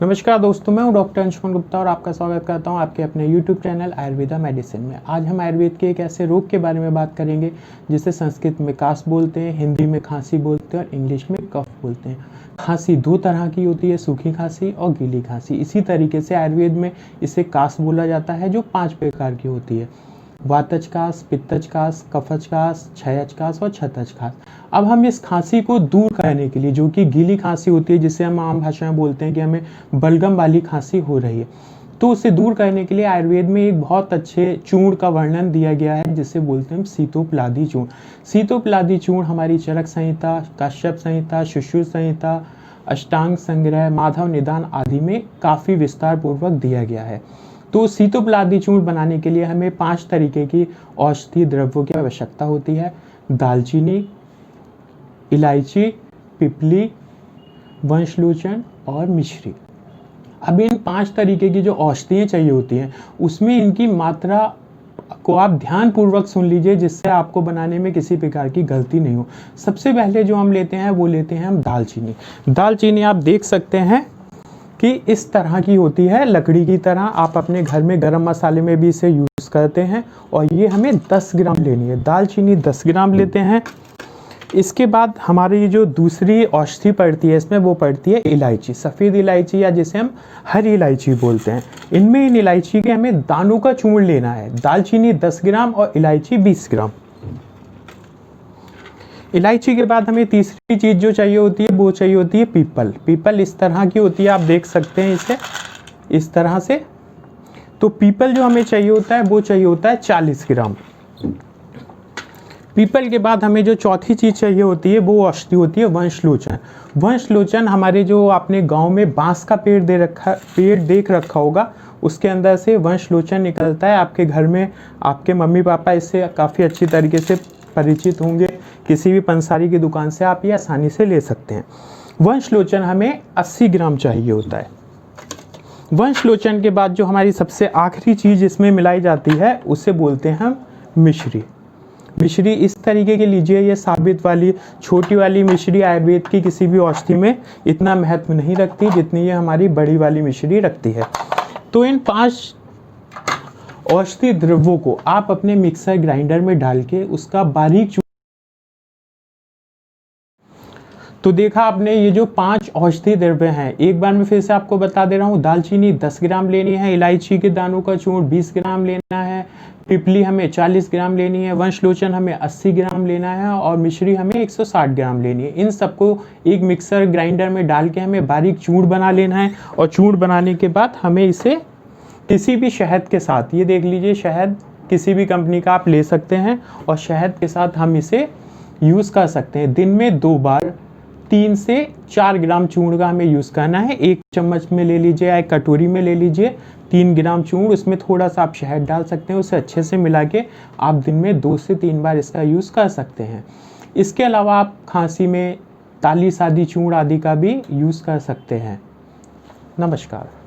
नमस्कार दोस्तों, मैं हूं डॉक्टर अंशुमन गुप्ता और आपका स्वागत करता हूं आपके अपने YouTube चैनल आयुर्वेदा मेडिसिन में। आज हम आयुर्वेद के एक ऐसे रोग के बारे में बात करेंगे जिसे संस्कृत में कास बोलते हैं, हिंदी में खांसी बोलते हैं और इंग्लिश में कफ बोलते हैं। खांसी दो तरह की होती है, सूखी खांसी और गीली खांसी। इसी तरीके से आयुर्वेद में इसे कास बोला जाता है जो 5 प्रकार की होती है: वातज कास, पित्तज कास, कफज कास, क्षयज कास और छतज कास। अब हम इस खांसी को दूर करने के लिए, जो कि गीली खांसी होती है, जिसे हम आम भाषा में बोलते हैं कि हमें बलगम वाली खांसी हो रही है, तो उसे दूर करने के लिए आयुर्वेद में एक बहुत अच्छे चूर्ण का वर्णन दिया गया है जिसे बोलते हैं शीतोपलादी चूर्ण। शीतोपलादी चूर्ण हमारी चरक संहिता, काश्यप संहिता, सुश्रुत संहिता, अष्टांग संग्रह, माधव निदान आदि में काफ़ी विस्तार पूर्वक दिया गया है। तो शीतोपलादी चूर्ण बनाने के लिए हमें 5 तरीके की औषधीय द्रव्यों की आवश्यकता होती है: दालचीनी, इलायची, पिपली, वंशलोचन और मिश्री। अब इन 5 तरीके की जो औषधियाँ चाहिए होती हैं उसमें इनकी मात्रा को आप ध्यान पूर्वक सुन लीजिए, जिससे आपको बनाने में किसी प्रकार की गलती नहीं हो। सबसे पहले जो हम लेते हैं वो लेते हैं हम दालचीनी। दालचीनी आप देख सकते हैं कि इस तरह की होती है, लकड़ी की तरह। आप अपने घर में गरम मसाले में भी इसे यूज़ करते हैं और ये हमें 10 ग्राम लेनी है। दालचीनी 10 ग्राम लेते हैं। इसके बाद हमारी जो दूसरी औषधि पड़ती है इसमें वो पड़ती है इलायची, सफ़ेद इलायची या जिसे हम हरी इलायची बोलते हैं। इन इलायची के हमें दानों का चूर्ण लेना है। दालचीनी 10 ग्राम और इलायची 20 ग्राम। इलायची के बाद हमें तीसरी चीज़ जो चाहिए होती है वो चाहिए होती है पीपल। पीपल इस तरह की होती है, आप देख सकते हैं इसे इस तरह से। तो पीपल जो हमें चाहिए होता है वो चाहिए होता है 40 ग्राम। पीपल के बाद हमें जो चौथी चीज़ चाहिए होती है वो औषधि होती है वंशलोचन। वंशलोचन हमारे जो आपने गांव में बांस का पेड़ देख रखा होगा, उसके अंदर से वंशलोचन निकलता है। आपके घर में आपके मम्मी पापा इससे काफ़ी अच्छी तरीके से परिचित होंगे। किसी भी पंसारी की दुकान से आप ये आसानी से ले सकते हैं। वंशलोचन हमें 80 ग्राम चाहिए होता है। वंशलोचन के बाद जो हमारी सबसे आखिरी चीज़ इसमें मिलाई जाती है उसे बोलते हैं हम मिश्री। मिश्री इस तरीके की लीजिए, ये साबित वाली छोटी वाली मिश्री आयुर्वेद की किसी भी औषधि में इतना महत्व नहीं रखती जितनी ये हमारी बड़ी वाली मिश्री रखती है। तो इन 5 औषधि द्रव्यों को आप अपने मिक्सर ग्राइंडर में डाल के उसका बारीक तो देखा आपने, ये जो 5 औषधि द्रव्य हैं, एक बार मैं फिर से आपको बता दे रहा हूँ। दालचीनी 10 ग्राम लेनी है, इलायची के दानों का चूर्ण 20 ग्राम लेना है, पिपली हमें 40 ग्राम लेनी है, वंशलोचन हमें 80 ग्राम लेना है और मिश्री हमें 160 ग्राम लेनी है। इन सबको एक मिक्सर ग्राइंडर में डाल के हमें बारीक चूर्ण बना लेना है और चूर्ण बनाने के बाद हमें इसे किसी भी शहद के साथ, ये देख लीजिए शहद किसी भी कंपनी का आप ले सकते हैं, और शहद के साथ हम इसे यूज़ कर सकते हैं। दिन में 2 बार 3 से 4 ग्राम चूर्ण का हमें यूज़ करना है। 1 चम्मच में ले लीजिए या 1 कटोरी में ले लीजिए 3 ग्राम चूर्ण, उसमें थोड़ा सा आप शहद डाल सकते हैं। उसे अच्छे से मिला के आप दिन में 2 से 3 बार इसका यूज़ कर सकते हैं। इसके अलावा आप खांसी में ताली सादी चूर्ण आदि का भी यूज़ कर सकते हैं। नमस्कार।